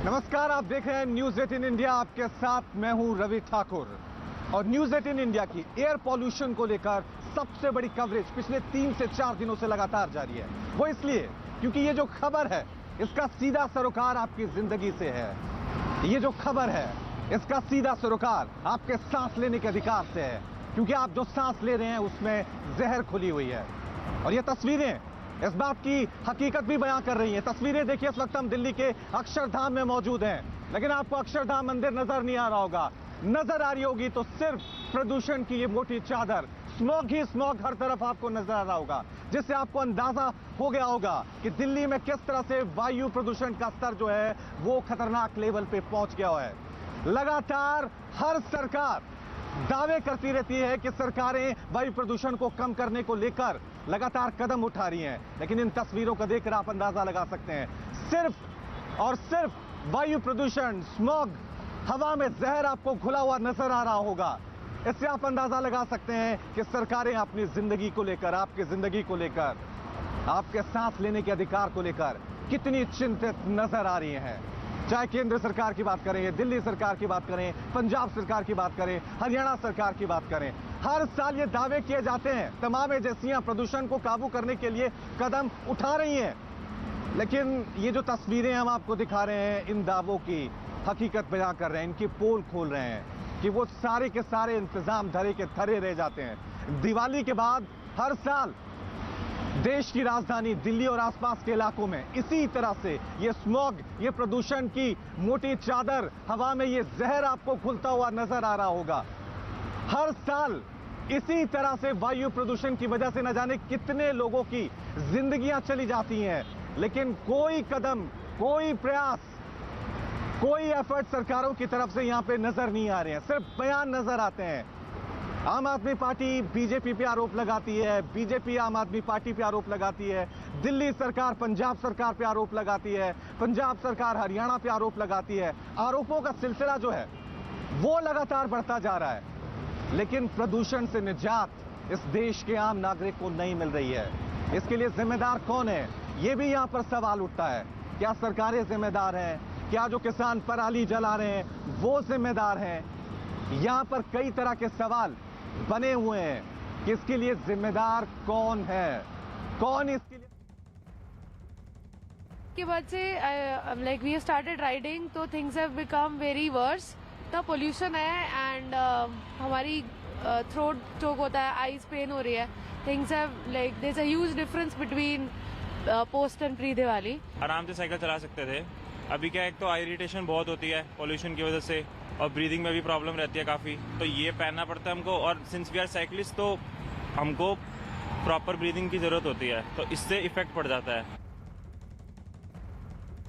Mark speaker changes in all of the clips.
Speaker 1: नमस्कार, आप देख रहे हैं न्यूज 18 इंडिया। आपके साथ मैं हूं रवि ठाकुर और न्यूज 18 इंडिया की एयर पॉल्यूशन को लेकर सबसे बड़ी कवरेज पिछले 3 से 4 दिनों से लगातार जारी है। वो इसलिए क्योंकि ये जो खबर है इसका सीधा सरोकार आपकी जिंदगी से है। ये जो खबर है इसका सीधा सरोकार आपके सांस लेने के अधिकार से है, क्योंकि आप जो सांस ले रहे हैं उसमें जहर खुली हुई है। और ये तस्वीरें इस बात की हकीकत भी बयां कर रही हैं। तस्वीरें देखिए, इस वक्त हम दिल्ली के अक्षरधाम में मौजूद हैं, लेकिन आपको अक्षरधाम मंदिर नजर नहीं आ रहा होगा। नजर आ रही होगी तो सिर्फ प्रदूषण की ये मोटी चादर, स्मॉग ही स्मॉग हर तरफ आपको नजर आ रहा होगा, जिससे आपको अंदाजा हो गया होगा कि दिल्ली में किस तरह से वायु प्रदूषण का स्तर जो है वो खतरनाक लेवल पे पहुंच गया है। लगातार हर सरकार दावे करती रहती है कि सरकारें वायु प्रदूषण को कम करने को लेकर लगातार कदम उठा रही हैं, लेकिन इन तस्वीरों को देखकर आप अंदाजा लगा सकते हैं, सिर्फ और सिर्फ वायु प्रदूषण, स्मॉग, हवा में जहर आपको घुला हुआ नजर आ रहा होगा। इससे आप अंदाजा लगा सकते हैं कि सरकारें अपनी जिंदगी को लेकर, आपकी जिंदगी को लेकर, आपके सांस लेने के अधिकार को लेकर कितनी चिंतित नजर आ रही हैं। चाहे केंद्र सरकार की बात करें, दिल्ली सरकार की बात करें, पंजाब सरकार की बात करें, हरियाणा सरकार की बात करें, हर साल ये दावे किए जाते हैं, तमाम एजेंसियां प्रदूषण को काबू करने के लिए कदम उठा रही हैं, लेकिन ये जो तस्वीरें हम आपको दिखा रहे हैं इन दावों की हकीकत बयां कर रहे हैं, इनकी पोल खोल रहे हैं कि वो सारे के सारे इंतजाम धरे के धरे रह जाते हैं। दिवाली के बाद हर साल देश की राजधानी दिल्ली और आसपास के इलाकों में इसी तरह से ये स्मॉग, ये प्रदूषण की मोटी चादर, हवा में ये जहर आपको घुलता हुआ नजर आ रहा होगा। हर साल इसी तरह से वायु प्रदूषण की वजह से न जाने कितने लोगों की जिंदगियां चली जाती हैं, लेकिन कोई कदम, कोई प्रयास, कोई एफर्ट सरकारों की तरफ से यहां पे नजर नहीं आ रहे हैं, सिर्फ बयान नजर आते हैं। आम आदमी पार्टी बीजेपी पे आरोप लगाती है, बीजेपी आम आदमी पार्टी पे आरोप लगाती है, दिल्ली सरकार पंजाब सरकार पे आरोप लगाती है, पंजाब सरकार हरियाणा पे आरोप लगाती है। आरोपों का सिलसिला जो है वो लगातार बढ़ता जा रहा है, लेकिन प्रदूषण से निजात इस देश के आम नागरिक को नहीं मिल रही है। इसके लिए जिम्मेदार कौन है, ये भी यहां पर सवाल उठता है। क्या सरकारें जिम्मेदार हैं? क्या जो किसान पराली जला रहे हैं वो जिम्मेदार हैं? यहां पर कई तरह के सवाल बने हुए हैं कि इसके लिए जिम्मेदार कौन है, कौन इसके लिए।
Speaker 2: के बाद से लाइक वी स्टार्टेड राइडिंग तो things have become very worse. The pollution है एंड हमारी थ्रोट चोक होता है, आईज पेन हो रही है। Things have like there is a huge difference between post and pre Diwali.
Speaker 3: आराम से साइकिल चला सकते थे, अभी क्या, एक तो आई इरिटेशन बहुत होती है पोल्यूशन की वजह से, और ब्रीदिंग में भी प्रॉब्लम रहती है काफ़ी, तो ये पहनना पड़ता है हमको। और सिंस वी आर साइकिलिस्ट तो हमको प्रॉपर ब्रीदिंग की ज़रूरत होती है, तो इससे इफेक्ट पड़ जाता है।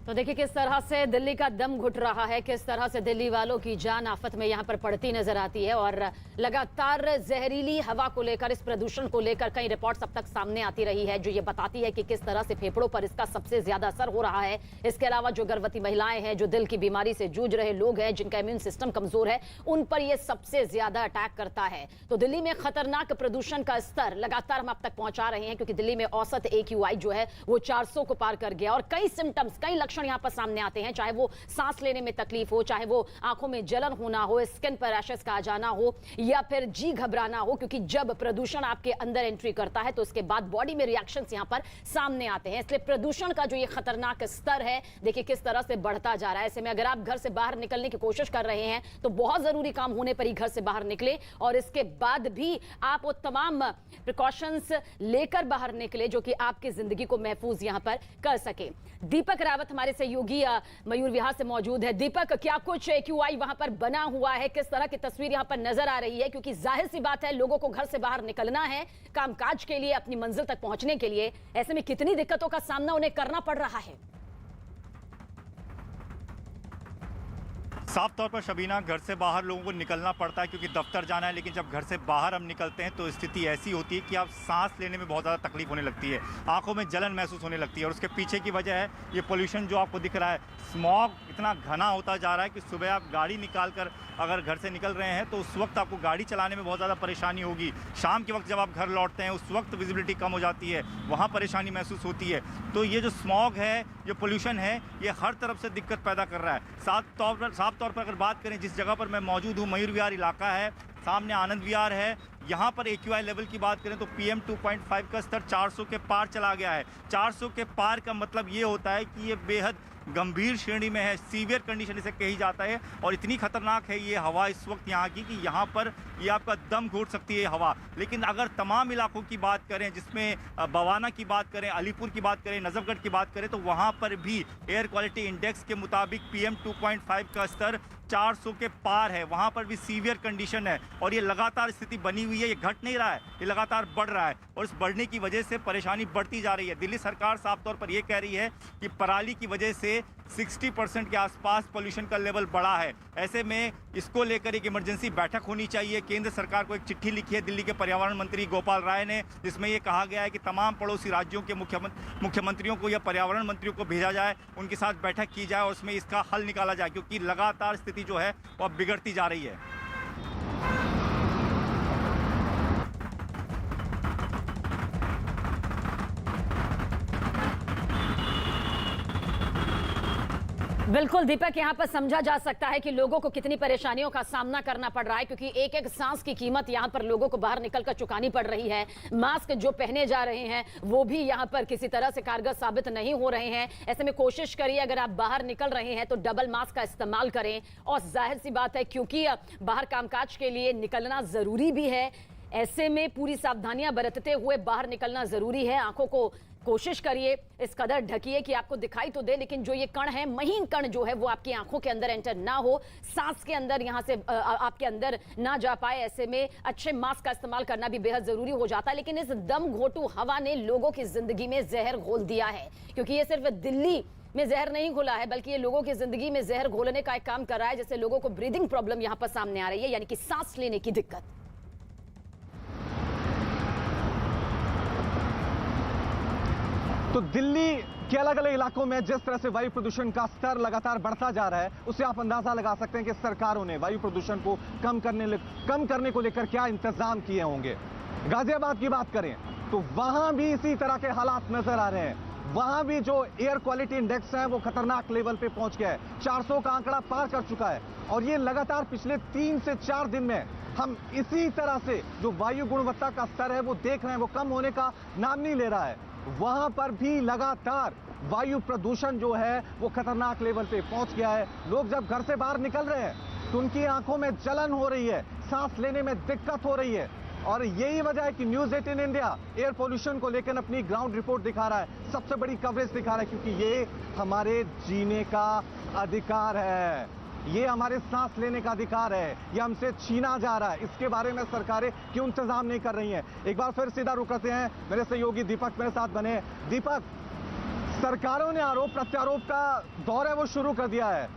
Speaker 4: तो देखिए किस तरह से दिल्ली का दम घुट रहा है, किस तरह से दिल्ली वालों की जान आफत में यहाँ पर पड़ती नजर आती है। और लगातार जहरीली हवा को लेकर, इस प्रदूषण को लेकर कई रिपोर्ट्स अब तक सामने आती रही है, जो ये बताती है कि किस तरह से फेफड़ों पर इसका सबसे ज्यादा असर हो रहा है। इसके अलावा जो गर्भवती महिलाएं हैं, जो दिल की बीमारी से जूझ रहे लोग हैं, जिनका इम्यून सिस्टम कमजोर है, उन पर यह सबसे ज्यादा अटैक करता है। तो दिल्ली में खतरनाक प्रदूषण का स्तर लगातार हम अब तक पहुंचा रहे हैं, क्योंकि दिल्ली में औसत AQI जो है वो 400 को पार कर गया। और कई सिम्टम्स, कई लक्षण यहां पर सामने आते हैं, चाहे वो सांस लेने में तकलीफ हो, चाहे वो आंखों में जलन होना हो, स्किन पर रैशेस का आ जाना हो, या फिर जी घबराना हो, क्योंकि जब प्रदूषण आपके अंदर एंट्री करता है तो उसके बाद बॉडी में रिएक्शंस यहां पर सामने आते हैं। इसलिए प्रदूषण का जो ये खतरनाक स्तर है, देखिए किस तरह से बढ़ता जा रहा है। ऐसे में अगर आप घर से बाहर निकलने की कोशिश कर रहे हैं तो बहुत जरूरी काम होने पर ही घर से बाहर निकले, और इसके बाद भी आप वो तमाम प्रिकॉशंस लेकर बाहर निकले जो कि आपकी जिंदगी को महफूज यहां पर कर सके। दीपक रावत हमारे सहयोगी मयूर विहार से मौजूद है। दीपक, क्या कुछ AQI वहां पर बना हुआ है, किस तरह की तस्वीर यहां पर नजर आ रही है? क्योंकि जाहिर सी बात है, लोगों को घर से बाहर निकलना है कामकाज के लिए, अपनी मंजिल तक पहुंचने के लिए। ऐसे में कितनी दिक्कतों का सामना उन्हें करना पड़ रहा है?
Speaker 5: साफ तौर पर शबीना, घर से बाहर लोगों को निकलना पड़ता है क्योंकि दफ्तर जाना है, लेकिन जब घर से बाहर हम निकलते हैं तो स्थिति ऐसी होती है कि आप सांस लेने में बहुत ज़्यादा तकलीफ होने लगती है, आंखों में जलन महसूस होने लगती है। और उसके पीछे की वजह है ये पोल्यूशन जो आपको दिख रहा है। स्मॉग इतना घना होता जा रहा है कि सुबह आप गाड़ी निकाल कर अगर घर से निकल रहे हैं तो उस वक्त आपको गाड़ी चलाने में बहुत ज़्यादा परेशानी होगी। शाम के वक्त जब आप घर लौटते हैं उस वक्त विजिबिलिटी कम हो जाती है, वहाँ परेशानी महसूस होती है। तो ये जो स्मॉग है, जो पोल्यूशन है, ये हर तरफ से दिक्कत पैदा कर रहा है। साफ तौर पर अगर बात करें, जिस जगह पर मैं मौजूद हूँ मयूर विहार इलाका है, सामने आनंद विहार है। यहाँ पर AQI लेवल की बात करें तो PM 2.5 का स्तर 400 के पार चला गया है। 400 के पार का मतलब ये होता है कि ये बेहद गंभीर श्रेणी में है, सीवियर कंडीशन इसे कही जाता है। और इतनी खतरनाक है ये हवा इस वक्त यहाँ की कि यहाँ पर ये आपका दम घोट सकती है हवा। लेकिन अगर तमाम इलाकों की बात करें, जिसमें बवाना की बात करें, अलीपुर की बात करें, नजफगढ़ की बात करें, तो वहाँ पर भी एयर क्वालिटी इंडेक्स के मुताबिक PM 2.5 का स्तर 400 के पार है। वहाँ पर भी सीवियर कंडीशन है और ये लगातार स्थिति बनी हुई है, ये घट नहीं रहा है, ये लगातार बढ़ रहा है। और इस बढ़ने की वजह से परेशानी बढ़ती जा रही है। दिल्ली सरकार साफ तौर पर ये कह रही है कि पराली की वजह से 60% के आसपास पोल्यूशन का लेवल बढ़ा है। ऐसे में इसको लेकर एक इमरजेंसी बैठक होनी चाहिए। केंद्र सरकार को एक चिट्ठी लिखी है दिल्ली के पर्यावरण मंत्री गोपाल राय ने, जिसमें ये कहा गया है कि तमाम पड़ोसी राज्यों के मुख्यमंत्रियों को या पर्यावरण मंत्रियों को भेजा जाए, उनके साथ बैठक की जाए और उसमें इसका हल निकाला जाए, क्योंकि लगातार स्थिति जो है वो अब बिगड़ती जा रही है।
Speaker 4: बिल्कुल दीपक, यहाँ पर समझा जा सकता है कि लोगों को कितनी परेशानियों का सामना करना पड़ रहा है, क्योंकि एक एक सांस की कीमत यहाँ पर लोगों को बाहर निकलकर चुकानी पड़ रही है। मास्क जो पहने जा रहे हैं वो भी यहाँ पर किसी तरह से कारगर साबित नहीं हो रहे हैं। ऐसे में कोशिश करिए, अगर आप बाहर निकल रहे हैं तो डबल मास्क का इस्तेमाल करें। और जाहिर सी बात है, क्योंकि बाहर कामकाज के लिए निकलना जरूरी भी है, ऐसे में पूरी सावधानियां बरतते हुए बाहर निकलना जरूरी है। आंखों को कोशिश करिए इस कदर ढकिए कि आपको दिखाई तो दे, लेकिन जो ये कण है, महीन कण जो है वो आपकी आंखों के अंदर एंटर ना हो, सांस के अंदर यहां से आपके अंदर ना जा पाए। ऐसे में अच्छे मास्क का इस्तेमाल करना भी बेहद जरूरी हो जाता है। लेकिन इस दम घोटू हवा ने लोगों की जिंदगी में जहर घोल दिया है, क्योंकि ये सिर्फ दिल्ली में जहर नहीं घोला है, बल्कि ये लोगों की जिंदगी में जहर घोलने का एक काम कर रहा है, जिससे लोगों को ब्रीदिंग प्रॉब्लम यहां पर सामने आ रही है, यानी कि सांस लेने की दिक्कत।
Speaker 1: तो दिल्ली के अलग अलग इलाकों में जिस तरह से वायु प्रदूषण का स्तर लगातार बढ़ता जा रहा है, उससे आप अंदाजा लगा सकते हैं कि सरकारों ने वायु प्रदूषण को कम करने को लेकर क्या इंतजाम किए होंगे। गाजियाबाद की बात करें तो वहां भी इसी तरह के हालात नजर आ रहे हैं। वहां भी जो एयर क्वालिटी इंडेक्स है वो खतरनाक लेवल पे पहुंच गया है, 400 का आंकड़ा पार कर चुका है। और ये लगातार पिछले 3 से 4 दिन में हम इसी तरह से जो वायु गुणवत्ता का स्तर है वो देख रहे हैं, वो कम होने का नाम नहीं ले रहा है। वहां पर भी लगातार वायु प्रदूषण जो है वो खतरनाक लेवल पे पहुंच गया है। लोग जब घर से बाहर निकल रहे हैं तो उनकी आंखों में जलन हो रही है, सांस लेने में दिक्कत हो रही है। और यही वजह है कि न्यूज़ 18 इंडिया एयर पोल्यूशन को लेकर अपनी ग्राउंड रिपोर्ट दिखा रहा है, सबसे बड़ी कवरेज दिखा रहा है, क्योंकि ये हमारे जीने का अधिकार है, ये हमारे सांस लेने का अधिकार है, ये हमसे छीना जा रहा है। इसके बारे में सरकारें क्यों इंतजाम नहीं कर रही हैं? एक बार फिर सीधा रुक करते हैं, मेरे सहयोगी दीपक मेरे साथ बने। दीपक, सरकारों ने आरोप प्रत्यारोप का दौर है वो शुरू कर दिया है।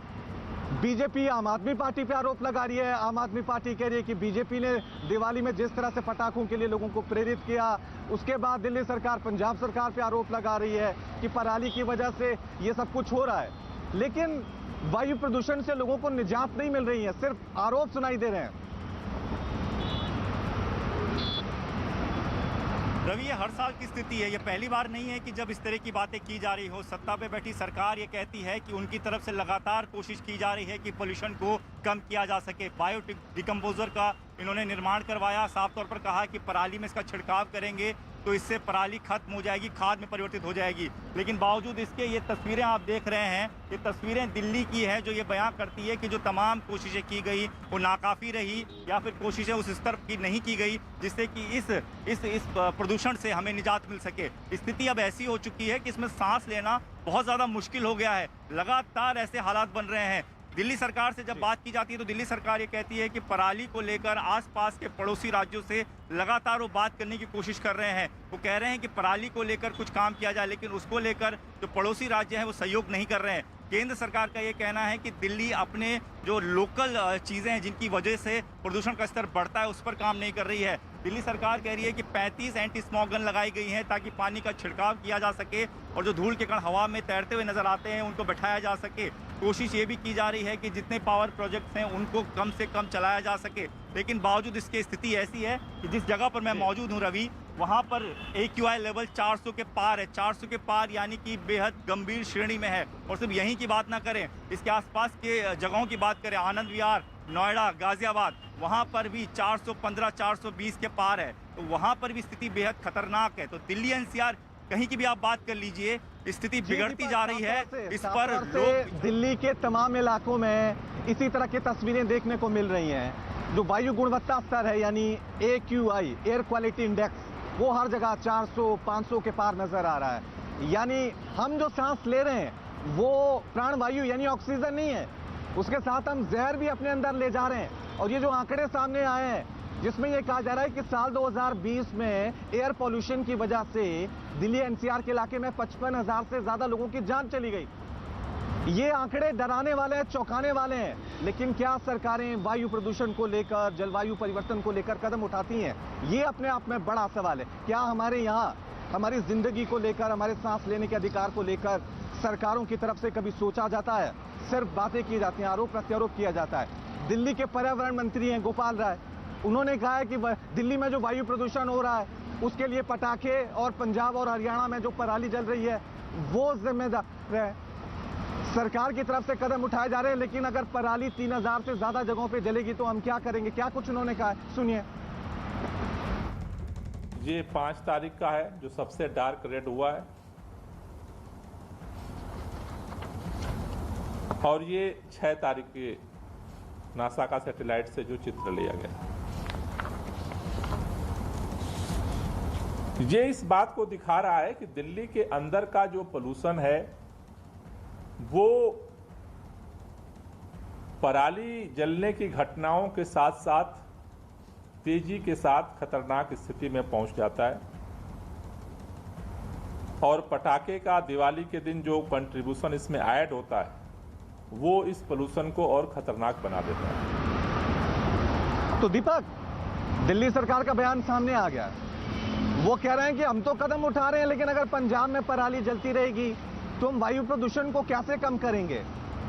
Speaker 1: बीजेपी आम आदमी पार्टी पे आरोप लगा रही है। आम आदमी पार्टी कह रही है कि बीजेपी ने दिवाली में जिस तरह से पटाखों के लिए लोगों को प्रेरित किया, उसके बाद दिल्ली सरकार पंजाब सरकार पे आरोप लगा रही है कि पराली की वजह से ये सब कुछ हो रहा है। लेकिन वायु प्रदूषण से लोगों को निजात नहीं मिल रही है, सिर्फ आरोप सुनाई दे रहे हैं।
Speaker 5: रवि, ये हर साल की स्थिति है, ये पहली बार नहीं है कि जब इस तरह की बातें की जा रही हो। सत्ता पे बैठी सरकार ये कहती है कि उनकी तरफ से लगातार कोशिश की जा रही है कि पोल्यूशन को कम किया जा सके। बायो डिकम्पोजर का इन्होंने निर्माण करवाया, साफ तौर पर कहा कि पराली में इसका छिड़काव करेंगे तो इससे पराली खत्म हो जाएगी, खाद में परिवर्तित हो जाएगी। लेकिन बावजूद इसके ये तस्वीरें आप देख रहे हैं, ये तस्वीरें दिल्ली की है, जो ये बयां करती है कि जो तमाम कोशिशें की गई वो नाकाफ़ी रही, या फिर कोशिशें उस स्तर की नहीं की गई जिससे कि इस प्रदूषण से हमें निजात मिल सके। स्थिति अब ऐसी हो चुकी है कि इसमें सांस लेना बहुत ज़्यादा मुश्किल हो गया है। लगातार ऐसे हालात बन रहे हैं। दिल्ली सरकार से जब बात की जाती है तो दिल्ली सरकार ये कहती है कि पराली को लेकर आसपास के पड़ोसी राज्यों से लगातार वो बात करने की कोशिश कर रहे हैं। वो कह रहे हैं कि पराली को लेकर कुछ काम किया जाए, लेकिन उसको लेकर जो पड़ोसी राज्य हैं वो सहयोग नहीं कर रहे हैं। केंद्र सरकार का ये कहना है कि दिल्ली अपने जो लोकल चीज़ें हैं जिनकी वजह से प्रदूषण का स्तर बढ़ता है उस पर काम नहीं कर रही है। दिल्ली सरकार कह रही है कि 35 एंटी स्मॉग गन लगाई गई हैं ताकि पानी का छिड़काव किया जा सके और जो धूल के कण हवा में तैरते हुए नजर आते हैं उनको बैठाया जा सके। कोशिश ये भी की जा रही है कि जितने पावर प्रोजेक्ट्स हैं उनको कम से कम चलाया जा सके, लेकिन बावजूद इसकी स्थिति ऐसी है कि जिस जगह पर मैं मौजूद हूँ रवि, वहाँ पर AQI लेवल 400 के पार है। 400 के पार यानी कि बेहद गंभीर श्रेणी में है। और सिर्फ यहीं की बात ना करें, इसके आसपास के जगहों की बात करें, आनंद विहार, नोएडा, गाजियाबाद, वहाँ पर भी 415, 420 के पार है। तो वहाँ पर भी स्थिति बेहद खतरनाक है। तो दिल्ली NCR कहीं की भी आप बात कर लीजिए, स्थिति बिगड़ती जा रही है। इस पर लोग
Speaker 1: दिल्ली के तमाम इलाकों में इसी तरह की तस्वीरें देखने को मिल रही हैं। जो वायु गुणवत्ता स्तर है यानी AQI, एयर क्वालिटी इंडेक्स, वो हर जगह 400, 500 के पार नजर आ रहा है। यानी हम जो सांस ले रहे हैं वो प्राणवायु यानी ऑक्सीजन नहीं है, उसके साथ हम जहर भी अपने अंदर ले जा रहे हैं। और ये जो आंकड़े सामने आए हैं जिसमें ये कहा जा रहा है कि साल 2020 में एयर पॉल्यूशन की वजह से दिल्ली NCR के इलाके में 55,000 से ज्यादा लोगों की जान चली गई। ये आंकड़े डराने वाले हैं, चौंकाने वाले हैं। लेकिन क्या सरकारें वायु प्रदूषण को लेकर, जलवायु परिवर्तन को लेकर कदम उठाती हैं? ये अपने आप में बड़ा सवाल है। क्या हमारे यहाँ हमारी जिंदगी को लेकर, हमारे सांस लेने के अधिकार को लेकर सरकारों की तरफ से कभी सोचा जाता है? सिर्फ बातें की जाती हैं, आरोप प्रत्यारोप किया जाता है। दिल्ली के पर्यावरण मंत्री हैं गोपाल राय, उन्होंने कहा है कि दिल्ली में जो वायु प्रदूषण हो रहा है उसके लिए पटाखे और पंजाब और हरियाणा में जो पराली जल रही है वो जिम्मेदार है। सरकार की तरफ से कदम उठाए जा रहे हैं, लेकिन अगर पराली 3000 से ज्यादा जगहों पे जलेगी तो हम क्या करेंगे? क्या कुछ उन्होंने कहा है, सुनिए।
Speaker 6: ये 5 तारीख का है जो सबसे डार्क रेड हुआ है, और ये 6 तारीख के नासा का सैटेलाइट से जो चित्र लिया गया। ये इस बात को दिखा रहा है कि दिल्ली के अंदर का जो पोल्यूशन है वो पराली जलने की घटनाओं के साथ साथ तेजी के साथ खतरनाक स्थिति में पहुंच जाता है। और पटाखे का दिवाली के दिन जो कंट्रीब्यूशन इसमें ऐड होता है वो इस पोल्यूशन को और खतरनाक बना देता है।
Speaker 1: तो दीपक, दिल्ली सरकार का बयान सामने आ गया। वो कह रहे हैं कि हम तो कदम उठा रहे हैं, लेकिन अगर पंजाब में पराली जलती रहेगी तो हम वायु प्रदूषण को कैसे कम करेंगे?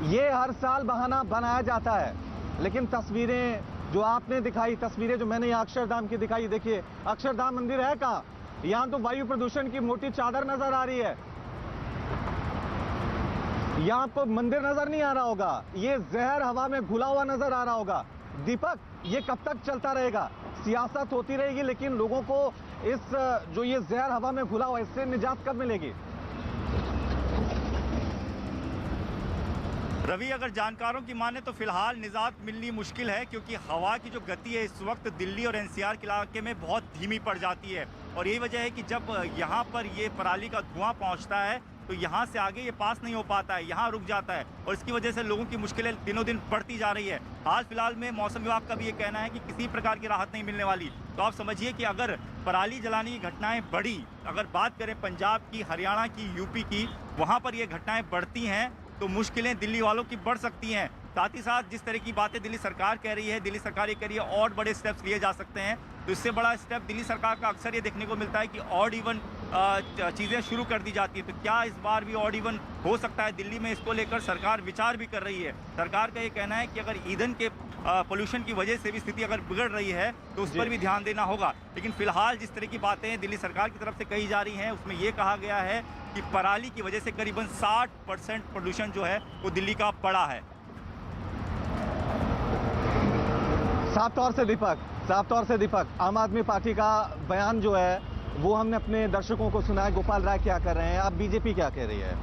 Speaker 1: ये हर साल बहाना बनाया जाता है। लेकिन तस्वीरें जो आपने दिखाई, तस्वीरें जो मैंने यहाँ अक्षरधाम की दिखाई, देखिए अक्षरधाम मंदिर है कहाँ? यहाँ तो वायु प्रदूषण की मोटी चादर नजर आ रही है। यहाँ आपको मंदिर नजर नहीं आ रहा होगा, ये जहर हवा में घुला हुआ नजर आ रहा होगा। दीपक, ये कब तक चलता रहेगा? सियासत होती रहेगी, लेकिन लोगों को इस जो ये जहर हवा में घुला हुआ, इससे निजात कब मिलेगी?
Speaker 5: रवि, अगर जानकारों की माने तो फिलहाल निजात मिलनी मुश्किल है, क्योंकि हवा की जो गति है इस वक्त दिल्ली और NCR के इलाके में बहुत धीमी पड़ जाती है। और यही वजह है कि जब यहाँ पर ये पराली का धुआं पहुँचता है तो यहाँ से आगे ये पास नहीं हो पाता है, यहाँ रुक जाता है। और इसकी वजह से लोगों की मुश्किलें दिनों दिन बढ़ती जा रही है। हाल फिलहाल में मौसम विभाग का भी ये कहना है कि किसी प्रकार की राहत नहीं मिलने वाली। तो आप समझिए कि अगर पराली जलाने की घटनाएं बढ़ी, अगर बात करें पंजाब की, हरियाणा की, यूपी की, वहाँ पर ये घटनाएं बढ़ती हैं तो मुश्किलें दिल्ली वालों की बढ़ सकती हैं। साथ ही साथ जिस तरह की बातें दिल्ली सरकार कह रही है, दिल्ली सरकार ये कह रही है और बड़े स्टेप्स लिए जा सकते हैं। तो इससे बड़ा स्टेप दिल्ली सरकार का अक्सर ये देखने को मिलता है कि ऑड इवन चीज़ें शुरू कर दी जाती है। तो क्या इस बार भी ऑड इवन हो सकता है दिल्ली में? इसको लेकर सरकार विचार भी कर रही है। सरकार का ये कहना है कि अगर ईंधन के पोल्यूशन की वजह से भी स्थिति अगर बिगड़ रही है तो उस पर भी ध्यान देना होगा। लेकिन फिलहाल जिस तरह की बातें दिल्ली सरकार की तरफ से कही जा रही हैं उसमें ये कहा गया है कि पराली की वजह से करीबन 60% पोल्यूशन जो है वो दिल्ली का बढ़ा है।
Speaker 1: साफ तौर से दीपक, आम आदमी पार्टी का बयान जो है वो हमने अपने दर्शकों को सुना है। गोपाल राय क्या कर रहे हैं, अब बीजेपी क्या कह रही है?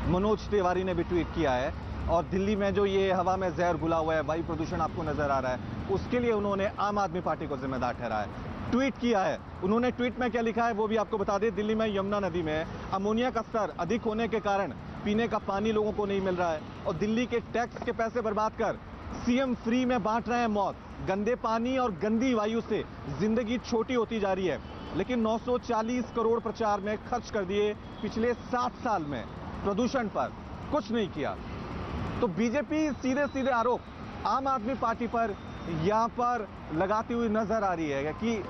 Speaker 1: मनोज तिवारी ने भी ट्वीट किया है, और दिल्ली में जो ये हवा में जहर घुला हुआ है, वायु प्रदूषण आपको नजर आ रहा है, उसके लिए उन्होंने आम आदमी पार्टी को जिम्मेदार ठहराया है, ट्वीट किया है। उन्होंने ट्वीट में क्या लिखा है वो भी आपको बता दें। दिल्ली में यमुना नदी में अमोनिया का स्तर अधिक होने के कारण पीने का पानी लोगों को नहीं मिल रहा है, और दिल्ली के टैक्स के पैसे बर्बाद कर सीएम फ्री में बांट रहे हैं मौत। गंदे पानी और गंदी वायु से जिंदगी छोटी होती जा रही है। लेकिन 940 करोड़ प्रचार में खर्च कर दिए पिछले 7 साल में, प्रदूषण पर कुछ नहीं किया। तो बीजेपी सीधे सीधे आरोप आम आदमी पार्टी पर यहां पर लगाती हुई नजर आ रही है कि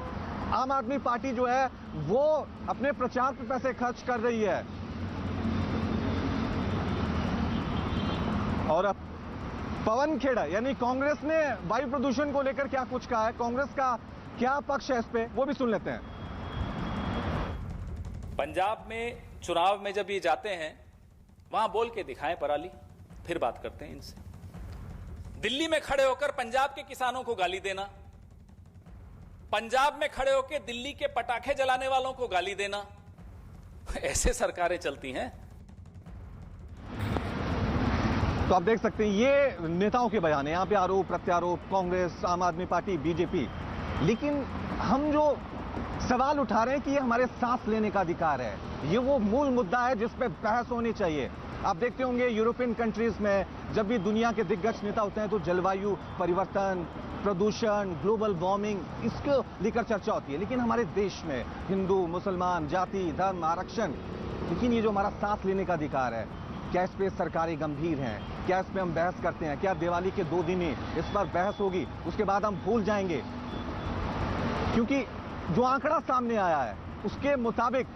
Speaker 1: आम आदमी पार्टी जो है वो अपने प्रचार पर पैसे खर्च कर रही है। और अब पवन खेड़ा यानी कांग्रेस ने वायु प्रदूषण को लेकर क्या कुछ कहा है, कांग्रेस का क्या पक्ष है इस पे, वो भी सुन लेते हैं।
Speaker 7: पंजाब में चुनाव में जब ये जाते हैं वहां बोल के दिखाएं पराली, फिर बात करते हैं इनसे। दिल्ली में खड़े होकर पंजाब के किसानों को गाली देना, पंजाब में खड़े होकर दिल्ली के पटाखे जलाने वालों को गाली देना, ऐसे सरकारें चलती हैं।
Speaker 1: तो आप देख सकते हैं ये नेताओं के बयान है, यहां पे आरोप प्रत्यारोप, कांग्रेस, आम आदमी पार्टी, बीजेपी। लेकिन हम जो सवाल उठा रहे हैं कि ये हमारे सांस लेने का अधिकार है, ये वो मूल मुद्दा है जिस पे बहस होनी चाहिए। आप देखते होंगे यूरोपियन कंट्रीज में जब भी दुनिया के दिग्गज नेता होते हैं तो जलवायु परिवर्तन, प्रदूषण, ग्लोबल वार्मिंग, इसको लेकर चर्चा होती है। लेकिन हमारे देश में हिंदू, मुसलमान, जाति, धर्म, आरक्षण, लेकिन ये जो हमारा सांस लेने का अधिकार है, क्या इस पे सरकारें गंभीर हैं? क्या इस पे हम बहस करते हैं? क्या दिवाली के 2 दिन ही इस पर बहस होगी, उसके बाद हम भूल जाएंगे? क्योंकि जो आंकड़ा सामने आया है उसके मुताबिक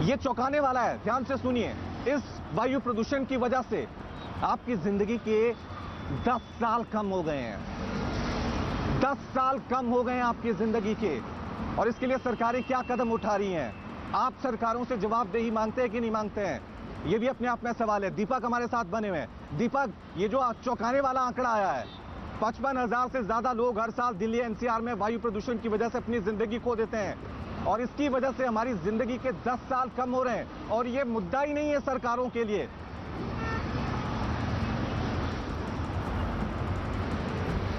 Speaker 1: ये चौंकाने वाला है। ध्यान से सुनिए, इस वायु प्रदूषण की वजह से आपकी जिंदगी के 10 साल कम हो गए हैं। 10 साल कम हो गए हैं आपकी जिंदगी के। और इसके लिए सरकारें क्या कदम उठा रही हैं? आप सरकारों से जवाबदेही मांगते हैं कि नहीं मांगते हैं? ये भी अपने आप में सवाल है। दीपक हमारे साथ बने हुए हैं। दीपक, ये जो चौंकाने वाला आंकड़ा आया है, 55,000 से ज्यादा लोग हर साल दिल्ली एनसीआर में वायु प्रदूषण की वजह से अपनी जिंदगी खो देते हैं और इसकी वजह से हमारी जिंदगी के 10 साल कम हो रहे हैं और ये मुद्दा ही नहीं है सरकारों के लिए।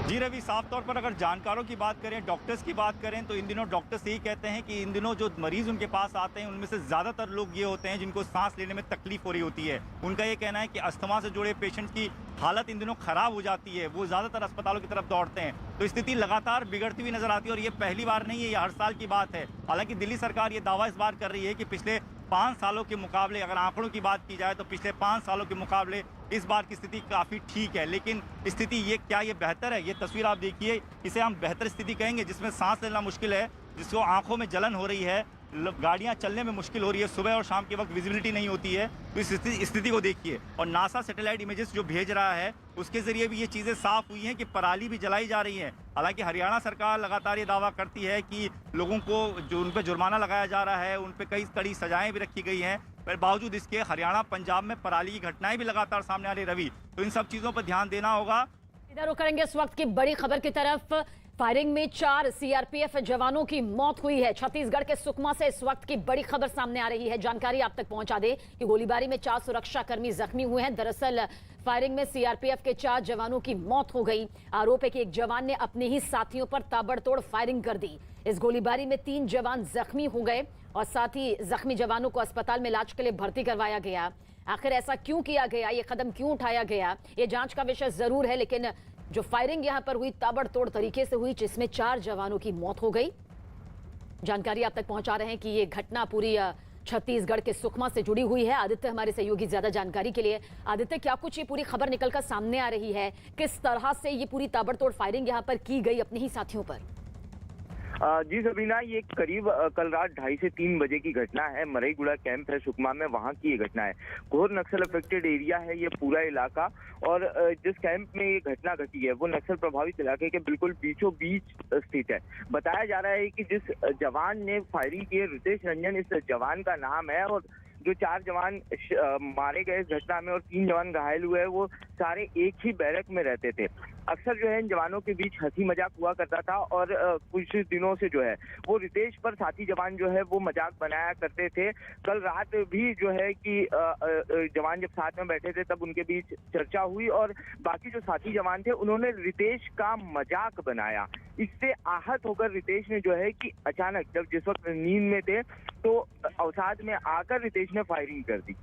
Speaker 5: जी रवि, साफ तौर पर अगर जानकारों की बात करें, डॉक्टर्स की बात करें, तो इन दिनों डॉक्टर्स यही कहते हैं कि इन दिनों जो मरीज उनके पास आते हैं उनमें से ज़्यादातर लोग ये होते हैं जिनको सांस लेने में तकलीफ हो रही होती है। उनका ये कहना है कि अस्थमा से जुड़े पेशेंट की हालत इन दिनों खराब हो जाती है, वो ज़्यादातर अस्पतालों की तरफ दौड़ते हैं। तो स्थिति लगातार बिगड़ती हुई नजर आती है और ये पहली बार नहीं है, ये हर साल की बात है। हालांकि दिल्ली सरकार ये दावा इस बार कर रही है कि पिछले 5 सालों के मुकाबले, अगर आंकड़ों की बात की जाए तो पिछले 5 सालों के मुकाबले इस बार की स्थिति काफ़ी ठीक है। लेकिन स्थिति ये क्या ये बेहतर है? ये तस्वीर आप देखिए, इसे हम बेहतर स्थिति कहेंगे, जिसमें सांस लेना मुश्किल है, जिसको आंखों में जलन हो रही है, गाड़ियां चलने में मुश्किल हो रही है, सुबह और शाम के वक्त विजिबिलिटी नहीं होती है। तो इस स्थिति को देखिए। और नासा सैटेलाइट इमेजेस जो भेज रहा है उसके जरिए भी ये चीज़ें साफ हुई हैं कि पराली भी जलाई जा रही है। हालांकि हरियाणा सरकार लगातार ये दावा करती है कि लोगों को जो उन पर जुर्माना लगाया जा रहा है, उन पर कई कड़ी सजाएं भी रखी गई हैं, पर बावजूद इसके हरियाणा पंजाब में पराली की घटनाएं भी लगातार सामने आ रही। रवि, तो इन सब चीज़ों पर ध्यान देना होगा।
Speaker 4: इधर रुक करेंगे इस वक्त की बड़ी खबर की तरफ। फायरिंग में 4 सीआरपीएफ जवानों की मौत हुई है। छत्तीसगढ़ के सुकमा से इस वक्त की बड़ी खबर सामने आ रही है। जानकारी आप तक पहुंचा दे कि गोलीबारी में 4 सुरक्षाकर्मी जख्मी हुए हैं। दरअसल फायरिंग में सीआरपीएफ के 4 जवानों की मौत हो गई। आरोप है कि एक जवान ने अपने ही साथियों पर ताबड़तोड़ फायरिंग कर दी। इस गोलीबारी में 3 जवान जख्मी हो गए और साथ ही जख्मी जवानों को अस्पताल में इलाज के लिए भर्ती करवाया गया। आखिर ऐसा क्यों किया गया, ये कदम क्यों उठाया गया, ये जांच का विषय जरूर है। लेकिन जो फायरिंग यहां पर हुई ताबड़तोड़ तरीके से हुई, जिसमें 4 जवानों की मौत हो गई। जानकारी आप तक पहुंचा रहे हैं कि ये घटना पूरी छत्तीसगढ़ के सुकमा से जुड़ी हुई है। आदित्य हमारे सहयोगी ज्यादा जानकारी के लिए। आदित्य, क्या कुछ ये पूरी खबर निकलकर सामने आ रही है? किस तरह से ये पूरी ताबड़तोड़ फायरिंग यहां पर की गई अपने ही साथियों पर?
Speaker 8: जी सबीना, ये करीब कल रात 2:30 से 3 बजे की घटना है। मरईगुड़ा कैंप है सुकमा में, वहाँ की ये घटना है। घोर नक्सल अफेक्टेड एरिया है ये पूरा इलाका, और जिस कैंप में ये घटना घटी है वो नक्सल प्रभावित इलाके के बिल्कुल बीचों बीच स्थित है। बताया जा रहा है कि जिस जवान ने फायरिंग की, रितेश रंजन इस जवान का नाम है, और जो 4 जवान मारे गए इस घटना में और 3 जवान घायल हुए, वो सारे एक ही बैरक में रहते थे। अक्सर जो है इन जवानों के बीच हंसी मजाक हुआ करता था, और कुछ दिनों से जो है वो रितेश पर साथी जवान जो है वो मजाक बनाया करते थे। कल रात भी जो है कि जवान जब साथ में बैठे थे तब उनके बीच चर्चा हुई, और बाकी जो साथी जवान थे उन्होंने रितेश का मजाक बनाया। इससे आहत होकर रितेश ने जो है कि अचानक, जब जिस वक्त नींद में थे, तो अवसाद में आकर रितेश ने फायरिंग कर दी।